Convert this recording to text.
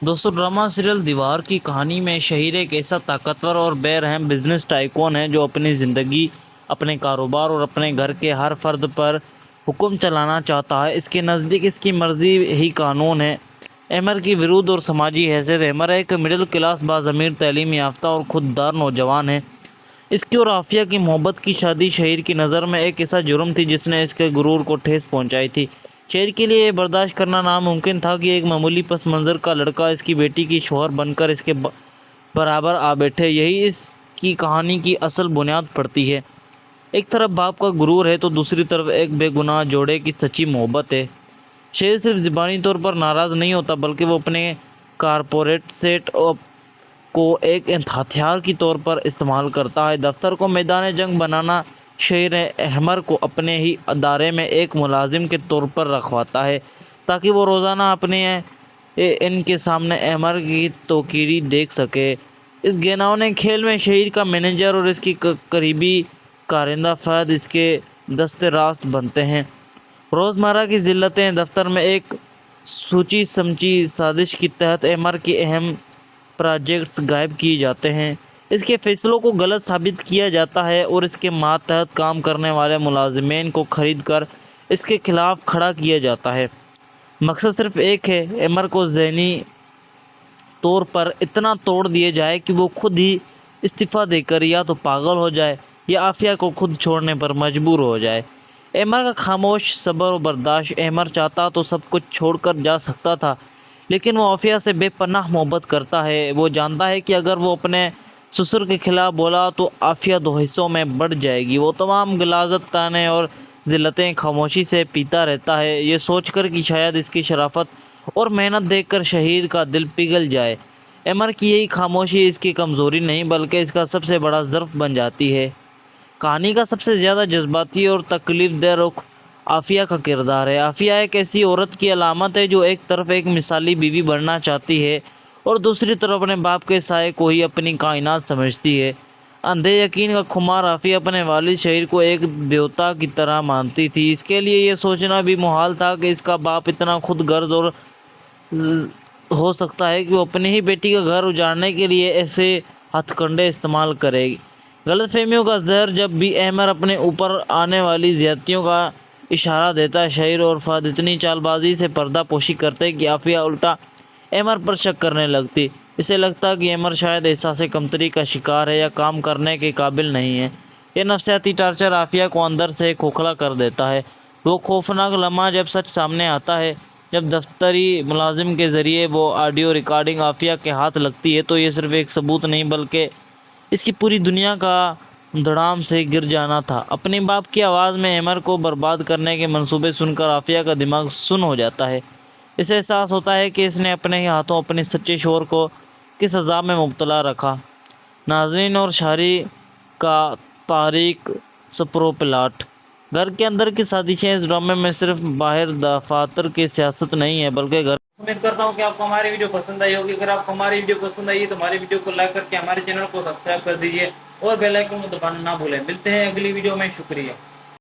دوستو drama serial دیوار کی کہانی میں شہیر ایک ایسا طاقتور اور بے رحم بزنس ٹائکون ہے جو اپنی زندگی، اپنے کاروبار اور اپنے گھر کے ہر فرد پر حکم چلانا چاہتا ہے۔ اس کے نزدیک اس کی مرضی ہی قانون ہے۔ احمر کی ورود اور سماجی حیثیت: احمر ایک مڈل کلاس باضمیر تعلیم یافتہ اور خوددار نوجوان ہے۔ اس کی اور عافیہ کی محبت کی شادی شہیر کی نظر میں ایک ایسا جرم تھی جس نے اس کے غرور کو ٹھیس پہنچائی تھی۔ شہیر کے لیے یہ برداشت کرنا ناممکن تھا کہ ایک معمولی پس منظر کا لڑکا اس کی بیٹی کی شوہر بن کر اس کے برابر آ بیٹھے۔ یہی اس کی کہانی کی اصل بنیاد پڑتی ہے۔ ایک طرف باپ کا غرور ہے تو دوسری طرف ایک بے گناہ جوڑے کی سچی محبت ہے۔ شہیر صرف زبانی طور پر ناراض نہیں ہوتا بلکہ وہ اپنے کارپوریٹ سیٹ کو ایک ہتھیار کی طور پر استعمال کرتا ہے۔ دفتر کو میدان جنگ بنانا شہیر احمر کو اپنے ہی ادارے میں ایک ملازم کے طور پر رکھواتا ہے تاکہ وہ روزانہ اپنے ان کے سامنے احمر کی توقیری دیکھ سکے۔ اس گھناؤنے کھیل میں شہیر کا مینیجر اور اس کی قریبی کارندہ فہد اس کے دست راست بنتے ہیں۔ روزمرہ کی ذلتیں: دفتر میں ایک سوچی سمجھی سازش کے تحت احمر کے اہم پروجیکٹس غائب کیے جاتے ہیں۔ اس کے فیصلوں کو غلط ثابت کیا جاتا ہے اور اس کے ماتحت کام کرنے والے ملازمین کو خرید کر اس کے خلاف کھڑا کیا جاتا ہے۔ مقصد صرف ایک ہے: احمر کو ذہنی طور پر اتنا توڑ دیا جائے کہ وہ خود ہی استعفیٰ دے کر یا تو پاگل ہو جائے یا عافیہ کو خود چھوڑنے پر مجبور ہو جائے۔ احمر کا خاموش صبر و برداشت: احمر چاہتا تو سب کچھ چھوڑ کر جا سکتا تھا لیکن وہ عافیہ سے بے پناہ محبت کرتا ہے۔ وہ جانتا ہے کہ اگر وہ اپنے سسر کے خلاف بولا تو عافیہ دو حصوں میں بٹ جائے گی۔ وہ تمام غلاظت، طعنے اور ذلتیں خاموشی سے پیتا رہتا ہے، یہ سوچ کر کہ شاید اس کی شرافت اور محنت دیکھ کر شہیر کا دل پگھل جائے۔ احمر کی یہی خاموشی اس کی کمزوری نہیں بلکہ اس کا سب سے بڑا ضعف بن جاتی ہے۔ کہانی کا سب سے زیادہ جذباتی اور تکلیف دہ رخ عافیہ کا کردار ہے۔ عافیہ ایک ایسی عورت کی علامت ہے جو ایک طرف ایک مثالی بیوی بننا چاہتی ہے اور دوسری طرف اپنے باپ کے سائے کو ہی اپنی کائنات سمجھتی ہے۔ اندھے یقین کا خمار: عافیہ اپنے والد شہیر کو ایک دیوتا کی طرح مانتی تھی۔ اس کے لیے یہ سوچنا بھی محال تھا کہ اس کا باپ اتنا خود غرض اور ہو سکتا ہے کہ وہ اپنی ہی بیٹی کا گھر اجاڑنے کے لیے ایسے ہتھ کنڈے استعمال کرے۔ غلط فہمیوں کا زہر: جب بھی احمر اپنے اوپر آنے والی زیادتیوں کا اشارہ دیتا ہے، شہیر اور فہد اتنی چال بازی سے پردہ پوشی کرتے کہ عافیہ الٹا احمر پر شک کرنے لگتی۔ اسے لگتا کہ احمر شاید احساس کمتری کا شکار ہے یا کام کرنے کے قابل نہیں ہے۔ یہ نفسیاتی ٹارچر عافیہ کو اندر سے کھوکھلا کر دیتا ہے۔ وہ خوفناک لمحہ جب سچ سامنے آتا ہے، جب دفتری ملازم کے ذریعے وہ آڈیو ریکارڈنگ عافیہ کے ہاتھ لگتی ہے، تو یہ صرف ایک ثبوت نہیں بلکہ اس کی پوری دنیا کا دھڑام سے گر جانا تھا۔ اپنی باپ کی آواز میں احمر کو برباد کرنے کے منصوبے سن کر عافیہ کا دماغ سن ہو جاتا ہے۔ اسے احساس ہوتا ہے کہ اس نے اپنے ہی ہاتھوں اپنے سچے شوہر کو کس عذاب میں مبتلا رکھا۔ ناظرین اور شاعری کا تاریک سپرو پلاٹ: گھر کے اندر کی سازشیں اس ڈرامے میں صرف باہر دفاتر کی سیاست نہیں ہے بلکہ گھر۔ امید کرتا ہوں کہ آپ کو ہماری ویڈیو پسند آئی ہوگی۔ اگر آپ کو ہماری ویڈیو پسند آئی ہے تو ہماری ویڈیو کو لائک کر کے ہمارے چینل کو سبسکرائب کر دیجیے اور بیل آئیکن کو دبانا نہ بھولیں۔ ملتے ہیں اگلی ویڈیو میں، شکریہ۔